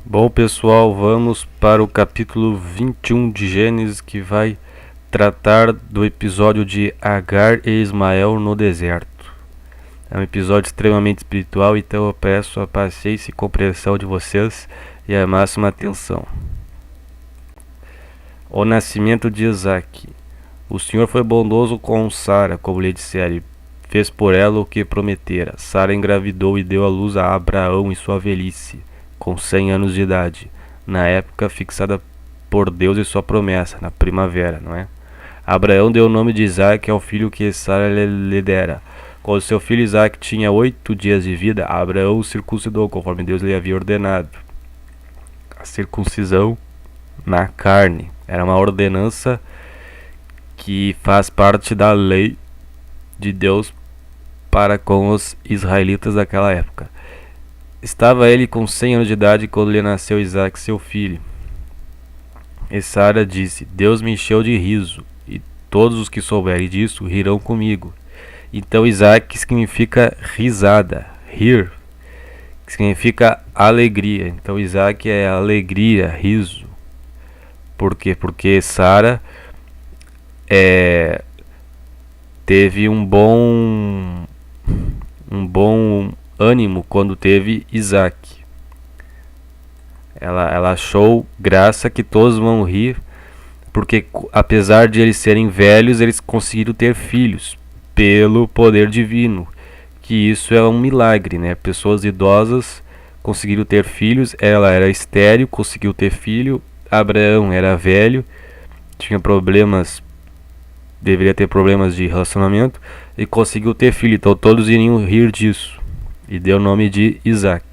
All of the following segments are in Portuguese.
Bom, pessoal, vamos para o capítulo 21 de Gênesis, que vai tratar do episódio de Agar e Ismael no deserto. É um episódio extremamente espiritual, então eu peço a paciência e compreensão de vocês e a máxima atenção. O nascimento de Isaac. O Senhor foi bondoso com Sara, como lhe dissera, e fez por ela o que prometera. Sara engravidou e deu à luz a Abraão em sua velhice, com 100 anos de idade, na época fixada por Deus e sua promessa, na primavera, não é? Abraão deu o nome de Isaac ao filho que Sara lhe dera. Quando seu filho Isaac tinha 8 dias de vida, Abraão o circuncidou, conforme Deus lhe havia ordenado. A circuncisão na carne era uma ordenança que faz parte da lei de Deus para com os israelitas daquela época. Estava ele com 100 anos de idade quando lhe nasceu Isaac, seu filho. E Sara disse: Deus me encheu de riso, e todos os que souberem disso rirão comigo. Então Isaac, que significa risada, rir, que significa alegria. Então Isaac é alegria, riso. Por quê? Porque Sara teve um bom ânimo quando teve Isaac. Ela achou graça que todos vão rir, porque apesar de eles serem velhos, eles conseguiram ter filhos pelo poder divino, que isso é um milagre, né? Pessoas idosas conseguiram ter filhos, ela era estéril, conseguiu ter filho. Abraão era velho, tinha problemas, deveria ter problemas de relacionamento, e conseguiu ter filho, então todos iriam rir disso, e deu o nome de Isaac.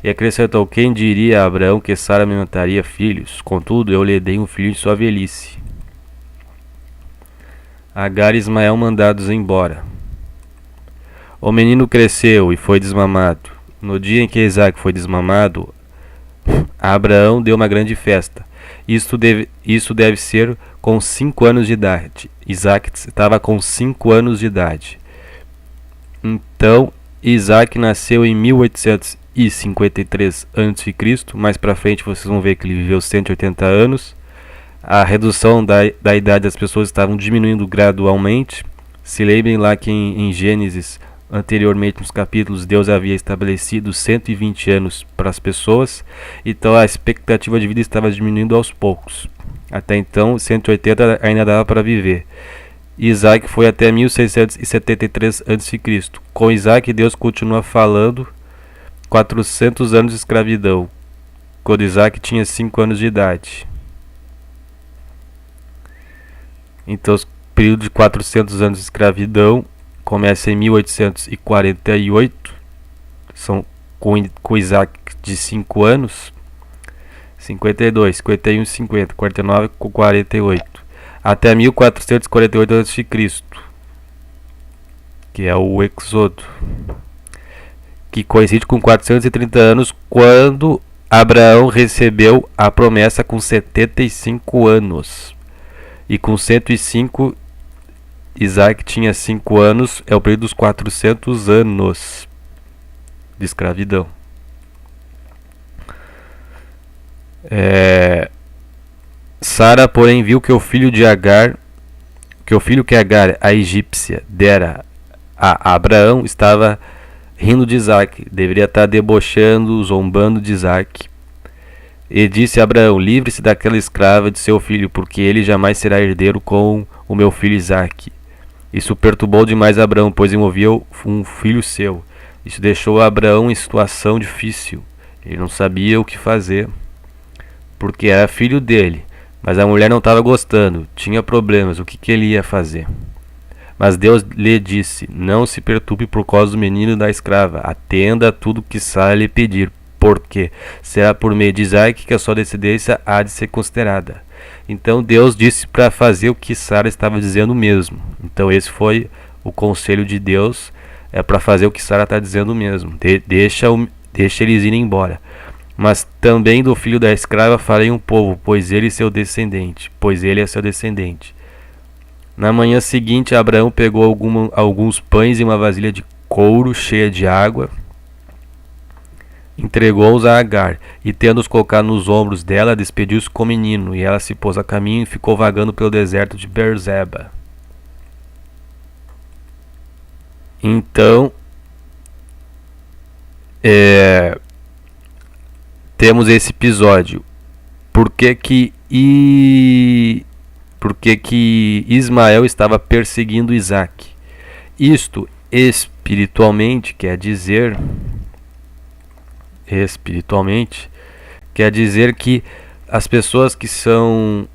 E acrescentou: quem diria a Abraão que Sara amamentaria filhos? Contudo, eu lhe dei um filho em sua velhice. Agar e Ismael mandados embora. O menino cresceu e foi desmamado. No dia em que Isaac foi desmamado, Abraão deu uma grande festa. Isso deve ser com 5 anos de idade. Isaac estava com 5 anos de idade. Então, Isaac nasceu em 1853 a.C. Mais para frente vocês vão ver que ele viveu 180 anos. A redução da idade das pessoas estava diminuindo gradualmente. Se lembrem lá que em Gênesis, anteriormente nos capítulos, Deus havia estabelecido 120 anos para as pessoas. Então a expectativa de vida estava diminuindo aos poucos. Até então, 180 ainda dava para viver. Isaac foi até 1673 a.C. Com Isaac, Deus continua falando 400 anos de escravidão, quando Isaac tinha 5 anos de idade. Então, o período de 400 anos de escravidão começa em 1848, são com Isaac de 5 anos, 52, 51, 50, 49 com 48, até 1448 a.C., que é o Êxodo, que coincide com 430 anos, quando Abraão recebeu a promessa com 75 anos. E com 105, Isaac tinha 5 anos, é o período dos 400 anos de escravidão. Sara, porém, viu que o filho que Agar, a egípcia, dera a Abraão, estava rindo de Isaac, deveria estar debochando, zombando de Isaac. E disse a Abraão: livre-se daquela escrava de seu filho, porque ele jamais será herdeiro com o meu filho Isaac. Isso perturbou demais Abraão, pois envolvia um filho seu. Isso deixou Abraão em situação difícil. Ele não sabia o que fazer, porque era filho dele, mas a mulher não estava gostando, tinha problemas, o que ele ia fazer? Mas Deus lhe disse: não se perturbe por causa do menino e da escrava, atenda a tudo que Sara lhe pedir, porque será por meio de Isaac que a sua descendência há de ser considerada. Então Deus disse para fazer o que Sara estava dizendo mesmo. Então esse foi o conselho de Deus, é para fazer o que Sara está dizendo mesmo. Deixa eles irem embora. Mas também do filho da escrava farei um povo, pois ele é seu descendente. Na manhã seguinte, Abraão pegou alguns pães e uma vasilha de couro cheia de água. entregou-os a Agar, e tendo-os colocado nos ombros dela, despediu-se com o menino, e ela se pôs a caminho e ficou vagando pelo deserto de Beerzeba. Então, temos esse episódio. Por que Ismael estava perseguindo Isaac? Isto espiritualmente quer dizer que as pessoas que são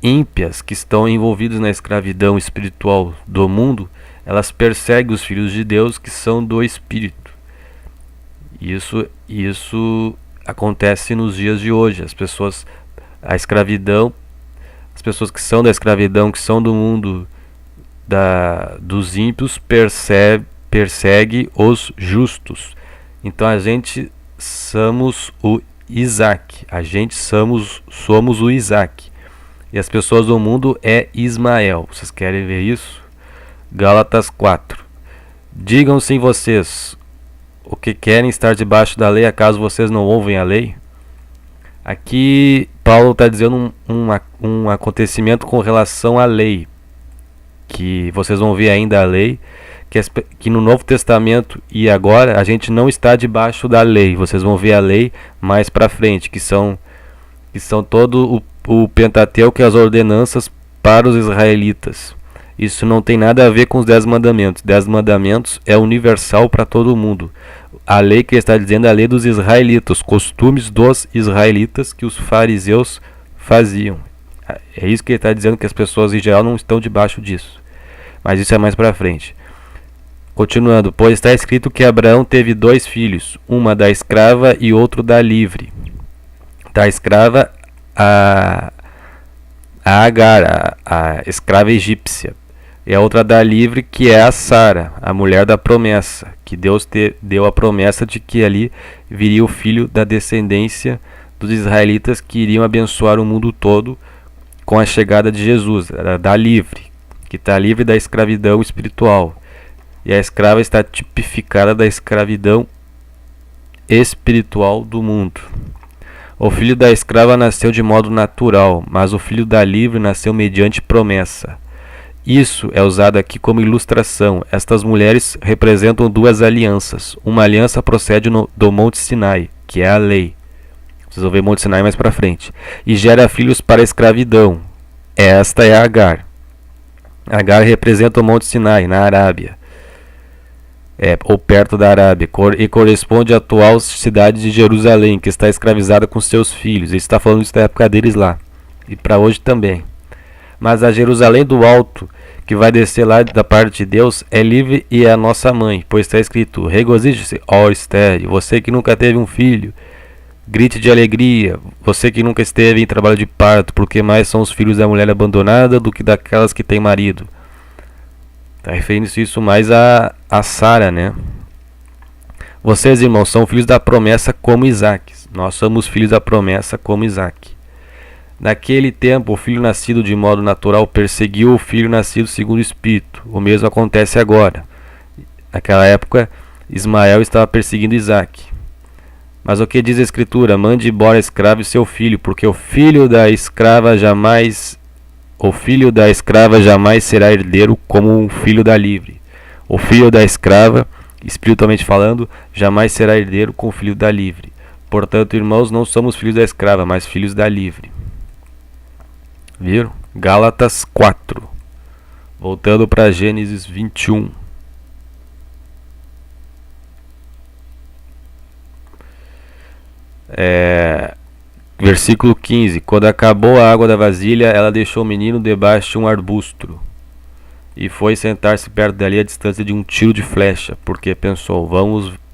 ímpias, que estão envolvidas na escravidão espiritual do mundo, elas perseguem os filhos de Deus que são do Espírito. Isso acontece nos dias de hoje. As pessoas que são da escravidão, que são do mundo dos ímpios, persegue os justos. Então a gente somos o Isaac. Somos o Isaac. E as pessoas do mundo é Ismael. Vocês querem ver isso? Gálatas 4. Digam sim vocês, o que querem estar debaixo da lei, acaso vocês não ouvem a lei? Aqui Paulo está dizendo um acontecimento com relação à lei, que vocês vão ver ainda a lei, que no Novo Testamento e agora a gente não está debaixo da lei. Vocês vão ver a lei mais para frente, que são todo o Pentateuco e as ordenanças para os israelitas. Isso não tem nada a ver com os 10 mandamentos. 10 mandamentos é universal para todo mundo. A lei que ele está dizendo é a lei dos israelitas, os costumes dos israelitas que os fariseus faziam. É isso que ele está dizendo, que as pessoas em geral não estão debaixo disso. Mas isso é mais para frente. Continuando, pois está escrito que Abraão teve 2 filhos, uma da escrava e outro da livre. Da escrava a Agar, a escrava egípcia. E a outra da livre, que é a Sara, a mulher da promessa, que Deus deu a promessa de que ali viria o filho da descendência dos israelitas que iriam abençoar o mundo todo com a chegada de Jesus, da livre, que está livre da escravidão espiritual. E a escrava está tipificada da escravidão espiritual do mundo. O filho da escrava nasceu de modo natural, mas o filho da livre nasceu mediante promessa. Isso é usado aqui como ilustração. Estas mulheres representam 2 alianças. Uma aliança procede do Monte Sinai, que é a lei. Vocês vão ver Monte Sinai mais para frente. E gera filhos para a escravidão. Esta é Agar. Agar representa o Monte Sinai, na Arábia. Ou perto da Arábia. E corresponde à atual cidade de Jerusalém, que está escravizada com seus filhos. Ele está falando isso da época deles lá. E para hoje também. Mas a Jerusalém do alto, que vai descer lá da parte de Deus, é livre e é a nossa mãe, pois está escrito: regozije-se, ó estéril, você que nunca teve um filho, grite de alegria, você que nunca esteve em trabalho de parto, porque mais são os filhos da mulher abandonada do que daquelas que têm marido. Está referindo-se isso mais a Sara, né? Vocês, irmãos, são filhos da promessa como Isaac. Nós somos filhos da promessa como Isaac. Naquele tempo, o filho nascido de modo natural perseguiu o filho nascido segundo o Espírito. O mesmo acontece agora. Naquela época, Ismael estava perseguindo Isaac. Mas o que diz a Escritura? Mande embora a escrava e seu filho, porque o filho da escrava jamais será herdeiro como o filho da livre. O filho da escrava, espiritualmente falando, jamais será herdeiro com o filho da livre. Portanto, irmãos, não somos filhos da escrava, mas filhos da livre. Viram? Gálatas 4. Voltando para Gênesis 21. Versículo 15. Quando acabou a água da vasilha, ela deixou o menino debaixo de um arbusto e foi sentar-se perto dali a distância de um tiro de flecha, porque pensou: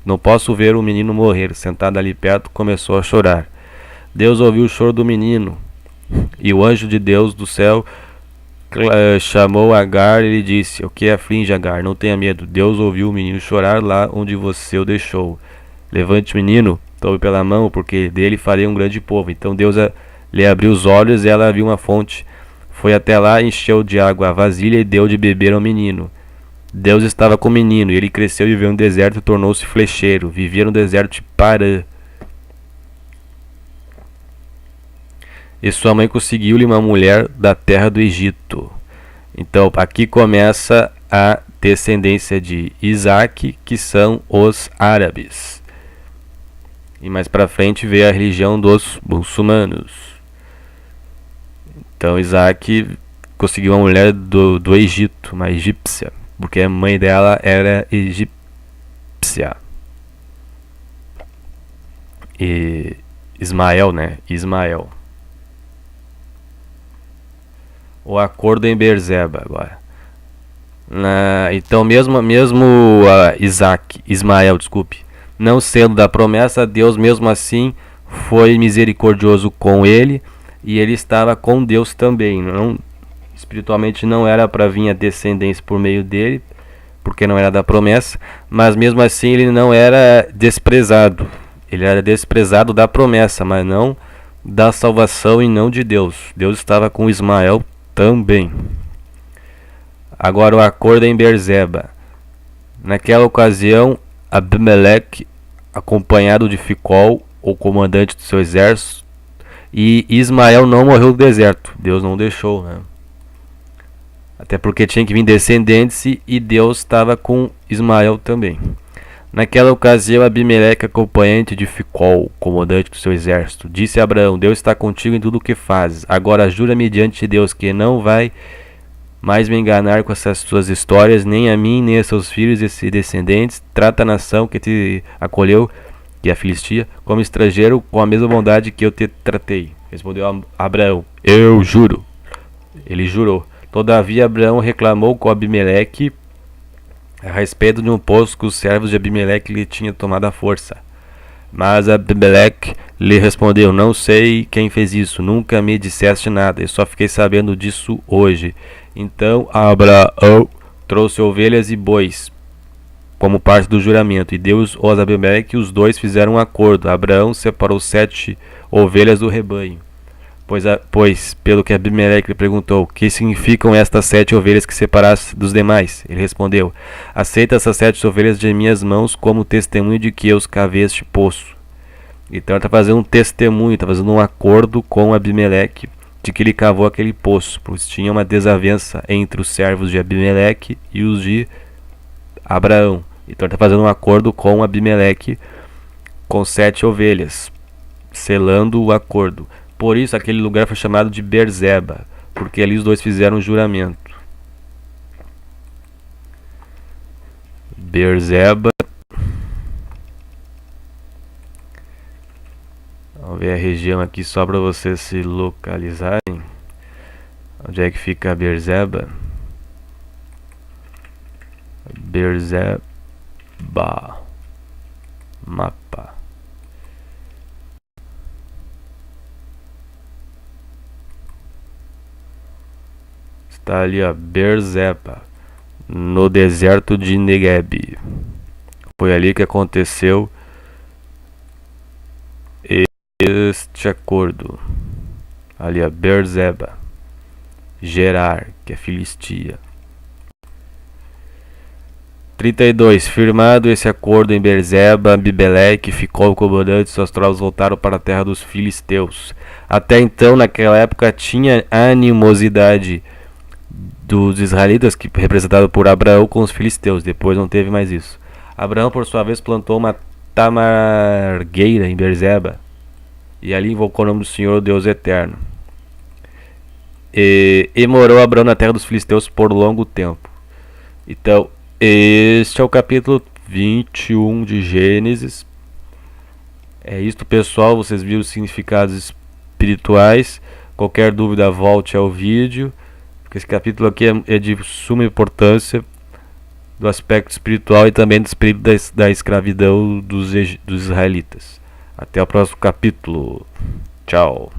não posso ver o menino morrer. Sentado ali perto, começou a chorar. Deus ouviu o choro do menino. E o anjo de Deus do céu chamou Agar e lhe disse: o que aflige, Agar? Não tenha medo. Deus ouviu o menino chorar lá onde você o deixou. Levante, menino, tome pela mão, porque dele farei um grande povo. Então Deus lhe abriu os olhos e ela viu uma fonte. Foi até lá, encheu de água a vasilha e deu de beber ao menino. Deus estava com o menino, e ele cresceu e viveu no deserto e tornou-se flecheiro. Vivia no deserto de Parã. e sua mãe conseguiu-lhe uma mulher da terra do Egito. Então, aqui começa a descendência de Isaac, que são os árabes. E mais para frente veio a religião dos muçulmanos. Então, Isaac conseguiu uma mulher do Egito, uma egípcia, porque a mãe dela era egípcia. E Ismael, né? Ismael. O acordo em Beerseba agora. Então mesmo Ismael, desculpe, não sendo da promessa, Deus mesmo assim foi misericordioso com ele, e ele estava com Deus também. Não, espiritualmente não era para vir a descendência por meio dele, porque não era da promessa, mas mesmo assim ele não era desprezado. Ele era desprezado da promessa, mas não da salvação e não de Deus. Deus estava com Ismael também. Agora o acordo em Beerseba. Naquela ocasião, Abimeleque, acompanhado de Ficol, o comandante do seu exército, e Ismael não morreu no deserto. Deus não deixou, né? Até porque tinha que vir descendentes e Deus estava com Ismael também. Naquela ocasião, Abimeleque, acompanhante de Ficol, comandante do seu exército, disse a Abraão: Deus está contigo em tudo o que fazes. Agora jura-me diante de Deus que não vai mais me enganar com essas suas histórias, nem a mim, nem a seus filhos e descendentes. Trata a nação que te acolheu, que é a Filistia, como estrangeiro, com a mesma bondade que eu te tratei. Respondeu Abraão: Eu juro. Ele jurou. Todavia Abraão reclamou com Abimeleque a respeito de um poço que os servos de Abimeleque lhe tinham tomado à força. Mas Abimeleque lhe respondeu: Não sei quem fez isso, nunca me disseste nada, eu só fiquei sabendo disso hoje. Então Abraão trouxe ovelhas e bois como parte do juramento, e deu aos Abimeleque, e os dois fizeram um acordo. Abraão separou 7 ovelhas do rebanho. Pois, pelo que Abimeleque lhe perguntou: Que significam estas 7 ovelhas que separaste dos demais? Ele respondeu: Aceita essas 7 ovelhas de minhas mãos como testemunho de que eu cavei este poço. Então ele está fazendo um testemunho, está fazendo um acordo com Abimeleque de que ele cavou aquele poço, pois tinha uma desavença entre os servos de Abimeleque e os de Abraão. Então ele está fazendo um acordo com Abimeleque com 7 ovelhas, selando o acordo. Por isso aquele lugar foi chamado de Beerseba, porque ali os dois fizeram um juramento. Beerseba. Vamos ver a região aqui só para vocês se localizarem. Onde é que fica a Beerseba? Beerseba. Mapa. Está ali, ó, Beerseba, no deserto de Negueb. Foi ali que aconteceu este acordo. Ali, ó, Beerseba. Gerar, que é Filistia. 32. Firmado esse acordo em Beerseba, Abimeleque ficou o comandante e suas tropas voltaram para a terra dos filisteus. Até então, naquela época, tinha animosidade dos israelitas, que representado por Abraão, com os filisteus. Depois não teve mais isso. Abraão, por sua vez, plantou uma tamargueira em Beerseba, e ali invocou o nome do Senhor, Deus eterno. E morou Abraão na terra dos filisteus por longo tempo. Então, este é o capítulo 21 de Gênesis. É isto, pessoal. Vocês viram os significados espirituais. Qualquer dúvida, volte ao vídeo, porque esse capítulo aqui é de suma importância do aspecto espiritual e também do espírito da escravidão dos israelitas. Até o próximo capítulo. Tchau.